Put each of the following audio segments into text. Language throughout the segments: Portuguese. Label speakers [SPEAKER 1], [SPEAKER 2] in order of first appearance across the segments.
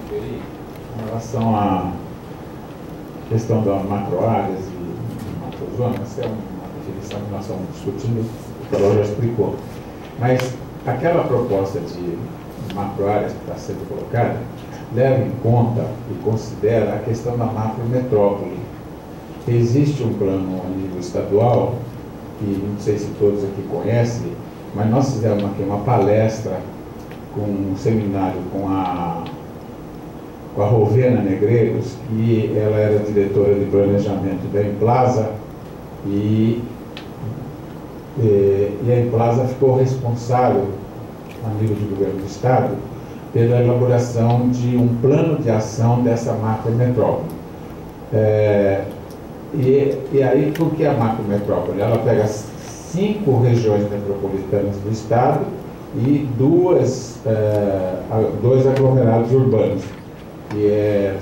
[SPEAKER 1] sugerir em relação à questão das macroáreas e macrozonas. Essa é uma definição que nós estamos discutindo, o Carol já explicou. Mas aquela proposta de macroáreas que está sendo colocada leva em conta e considera a questão da macrometrópole. Existe um plano a nível estadual, que não sei se todos aqui conhecem, mas nós fizemos aqui uma palestra com um seminário com a Rovena Negreiros, que ela era diretora de planejamento da Emplasa, e a Emplasa ficou responsável, a nível do governo do Estado, pela elaboração de um plano de ação dessa macrometrópole. E aí, por que a macrometrópole? Ela pega 5 regiões metropolitanas do Estado e dois aglomerados urbanos, que é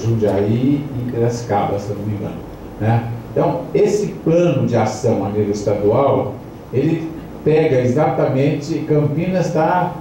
[SPEAKER 1] Jundiaí e Piracicaba, se não me engano, né? Então, esse plano de ação a nível estadual, ele pega exatamente, Campinas está,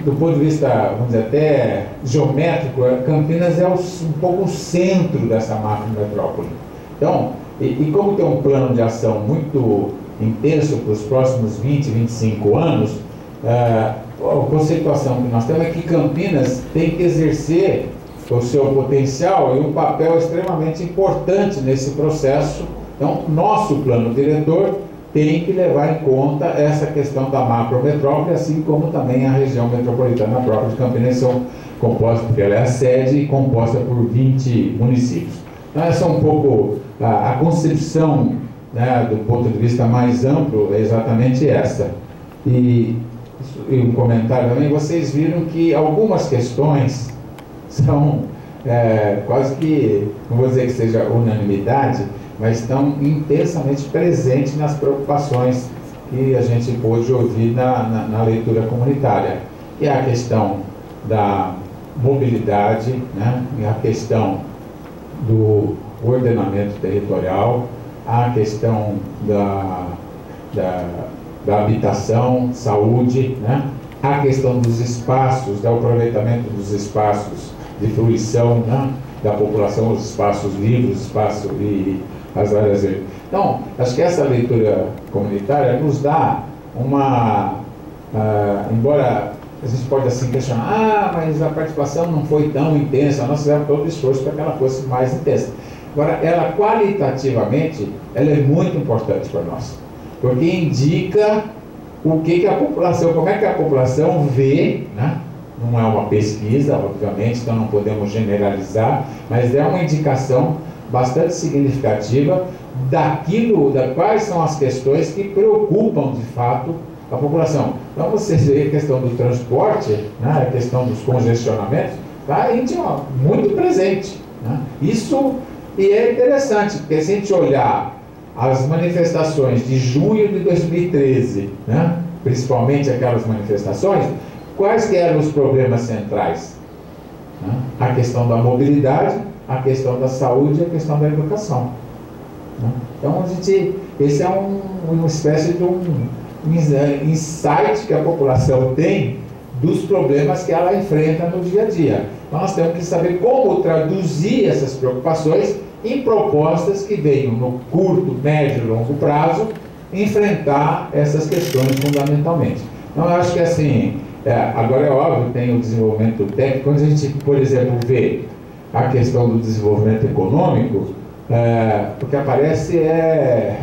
[SPEAKER 1] do ponto de vista, vamos dizer, até geométrico, Campinas é um pouco o centro dessa macrometrópole. Então, e como tem um plano de ação muito intenso para os próximos 20, 25 anos, a conceituação que nós temos é que Campinas tem que exercer o seu potencial e um papel extremamente importante nesse processo. Então, nosso plano diretor tem que levar em conta essa questão da macrometrópole, assim como também a região metropolitana própria de Campinas, são compostas, porque ela é a sede e composta por 20 municípios. Então, essa é um pouco a concepção, né, do ponto de vista mais amplo, é exatamente essa. E um comentário também, vocês viram que algumas questões são quase que, não vou dizer que seja unanimidade, mas estão intensamente presentes nas preocupações que a gente pôde ouvir na leitura comunitária. E a questão da mobilidade, né, e a questão do ordenamento territorial, a questão da habitação, saúde, né, a questão dos espaços, do aproveitamento dos espaços de fruição, né, da população, os espaços livres, espaços e as áreas verdes. Então, acho que essa leitura comunitária nos dá embora a gente pode assim questionar, mas a participação não foi tão intensa, nós fizemos todo o esforço para que ela fosse mais intensa. Agora, ela qualitativamente, ela é muito importante para nós, porque indica o que a população, como é que a população vê, né? Não é uma pesquisa, obviamente, então não podemos generalizar, mas é uma indicação bastante significativa quais são as questões que preocupam de fato a população. Então você vê a questão do transporte, né, a questão dos congestionamentos, está muito presente, né? Isso, e é interessante, porque se a gente olhar as manifestações de junho de 2013, né, principalmente aquelas manifestações, quais que eram os problemas centrais? Né? A questão da mobilidade, a questão da saúde e a questão da educação. Né? Então, esse é uma espécie de um insight que a população tem dos problemas que ela enfrenta no dia a dia. Então, nós temos que saber como traduzir essas preocupações em propostas que venham no curto, médio e longo prazo enfrentar essas questões fundamentalmente. Então, eu acho que assim, agora é óbvio, tem o desenvolvimento técnico. Quando a gente, por exemplo, vê a questão do desenvolvimento econômico, o que aparece é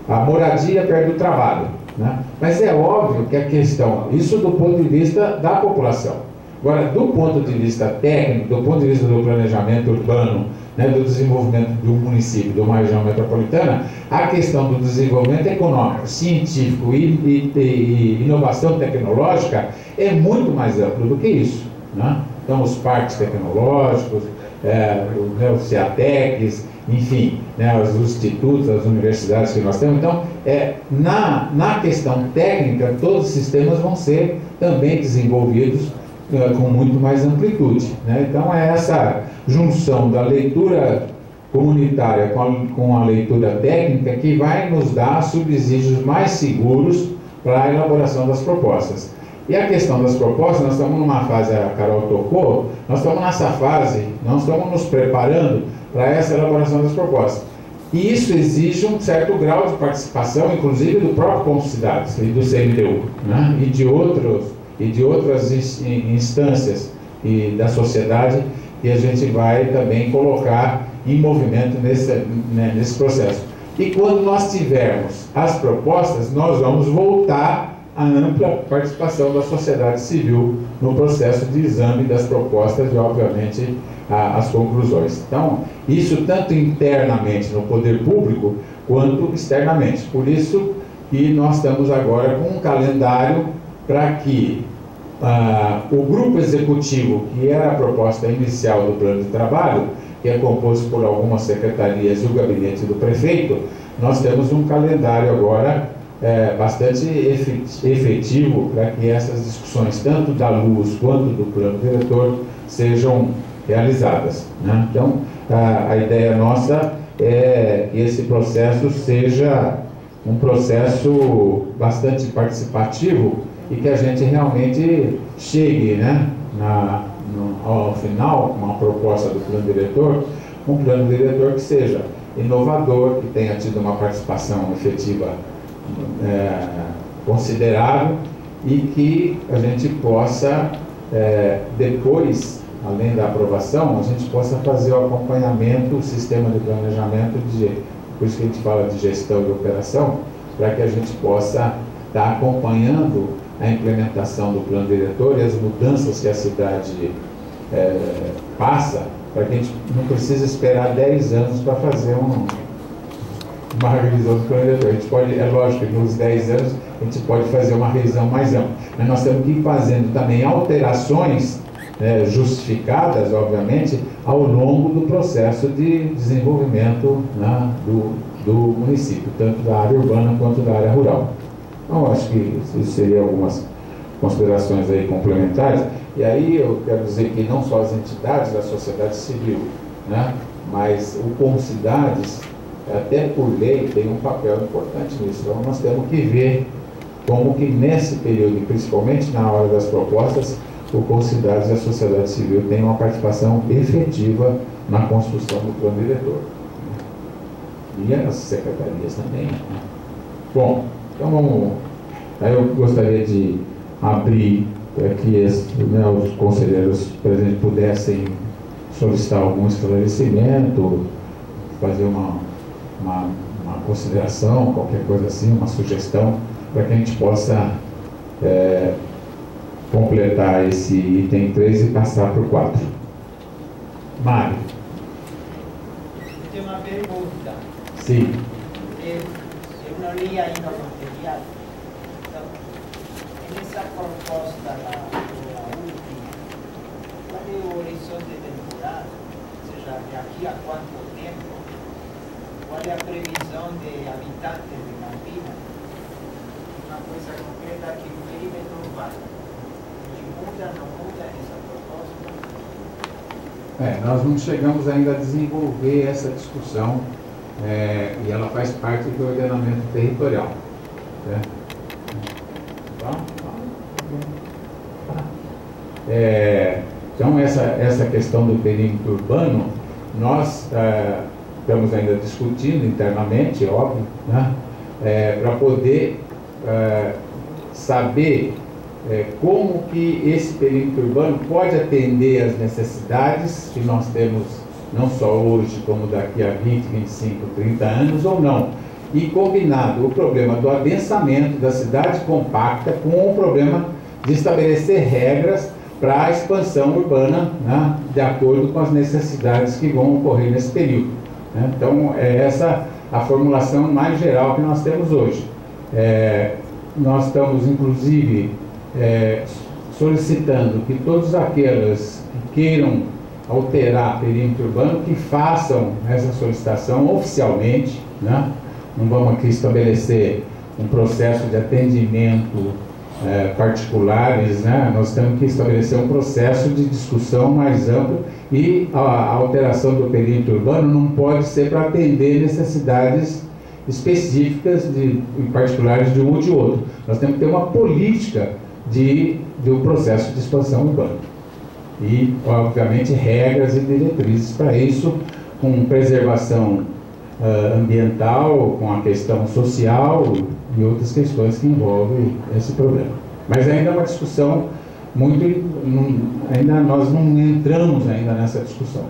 [SPEAKER 1] a moradia perto do trabalho, né? Mas é óbvio que a questão, isso do ponto de vista da população. Agora, do ponto de vista técnico, do ponto de vista do planejamento urbano, né, do desenvolvimento de um município, de uma região metropolitana, a questão do desenvolvimento econômico, científico e inovação tecnológica é muito mais amplo do que isso, né? Então, os parques tecnológicos, os CEATECs, enfim, né, os institutos, as universidades que nós temos. Então, na questão técnica, todos os sistemas vão ser também desenvolvidos com muito mais amplitude, né? Então, é essa junção da leitura comunitária com a leitura técnica que vai nos dar subsídios mais seguros para a elaboração das propostas. E a questão das propostas, nós estamos numa fase, a Carol tocou, nós estamos nessa fase, nós estamos nos preparando para essa elaboração das propostas. E isso exige um certo grau de participação, inclusive do próprio Ponto Cidades e do CMTU, né? e de outras instâncias e da sociedade que a gente vai também colocar em movimento nesse processo. E quando nós tivermos as propostas, nós vamos voltar à ampla participação da sociedade civil no processo de exame das propostas e, obviamente, as conclusões. Então, isso tanto internamente no poder público, quanto externamente. Por isso que nós estamos agora com um calendário para que o grupo executivo, que era a proposta inicial do plano de trabalho, que é composto por algumas secretarias e o gabinete do prefeito, nós temos um calendário agora bastante efetivo para que essas discussões, tanto da luz quanto do plano diretor, sejam realizadas, né? Então, a ideia nossa é que esse processo seja um processo bastante participativo e que a gente realmente chegue, né, ao final, uma proposta do plano diretor, um plano diretor que seja inovador, que tenha tido uma participação efetiva considerável e que a gente possa, depois, além da aprovação, a gente possa fazer o acompanhamento, o sistema de planejamento, por isso que a gente fala de gestão e operação, para que a gente possa estar acompanhando a implementação do plano diretor e as mudanças que a cidade passa, para que a gente não precise esperar 10 anos para fazer uma revisão do plano diretor. A gente pode, é lógico que nos 10 anos a gente pode fazer uma revisão mais ampla, mas nós temos que ir fazendo também alterações justificadas, obviamente, ao longo do processo de desenvolvimento, né, do município, tanto da área urbana quanto da área rural. Então, acho que isso seria algumas considerações aí complementares. E aí eu quero dizer que não só as entidades da sociedade civil, né, mas o Concidades, até por lei, tem um papel importante nisso. Então, nós temos que ver como que nesse período, principalmente na hora das propostas, o Concidades e a sociedade civil têm uma participação efetiva na construção do plano diretor. E as secretarias também. Né? Bom, então vamos. Aí eu gostaria de abrir para que os conselheiros presentes pudessem solicitar algum esclarecimento, fazer uma consideração, qualquer coisa assim, uma sugestão, para que a gente possa completar esse item 3 e passar para o 4. Mário.
[SPEAKER 2] Eu tenho uma pergunta.
[SPEAKER 1] Sim.
[SPEAKER 2] Eu não li ainda o material. Então, nessa proposta da última, qual é o horizonte temporal? Ou seja, de aqui a quanto tempo? Qual é a previsão de habitantes de Campinas? Uma coisa concreta aqui no perímetro urbano. Muda, não muda essa proposta?
[SPEAKER 1] Nós não chegamos ainda a desenvolver essa discussão e ela faz parte do ordenamento territorial. Né? Então, essa questão do perímetro urbano, nós estamos ainda discutindo internamente, óbvio, né? Para poder saber como que esse perímetro urbano pode atender às necessidades que nós temos, não só hoje, como daqui a 20, 25, 30 anos, ou não. E combinado o problema do adensamento da cidade compacta com o problema de estabelecer regras para a expansão urbana, né, de acordo com as necessidades que vão ocorrer nesse período. Né? Então, é essa a formulação mais geral que nós temos hoje. Nós estamos, inclusive, solicitando que todos aqueles que queiram alterar perímetro urbano, que façam essa solicitação oficialmente, né? Não vamos aqui estabelecer um processo de atendimento particulares, né? Nós temos que estabelecer um processo de discussão mais amplo e a alteração do perímetro urbano não pode ser para atender necessidades específicas e particulares de um ou de outro. Nós temos que ter uma política do processo de expansão urbana. E, obviamente, regras e diretrizes para isso, com preservação ambiental, com a questão social e outras questões que envolvem esse problema. Mas ainda é uma discussão ainda nós não entramos ainda nessa discussão.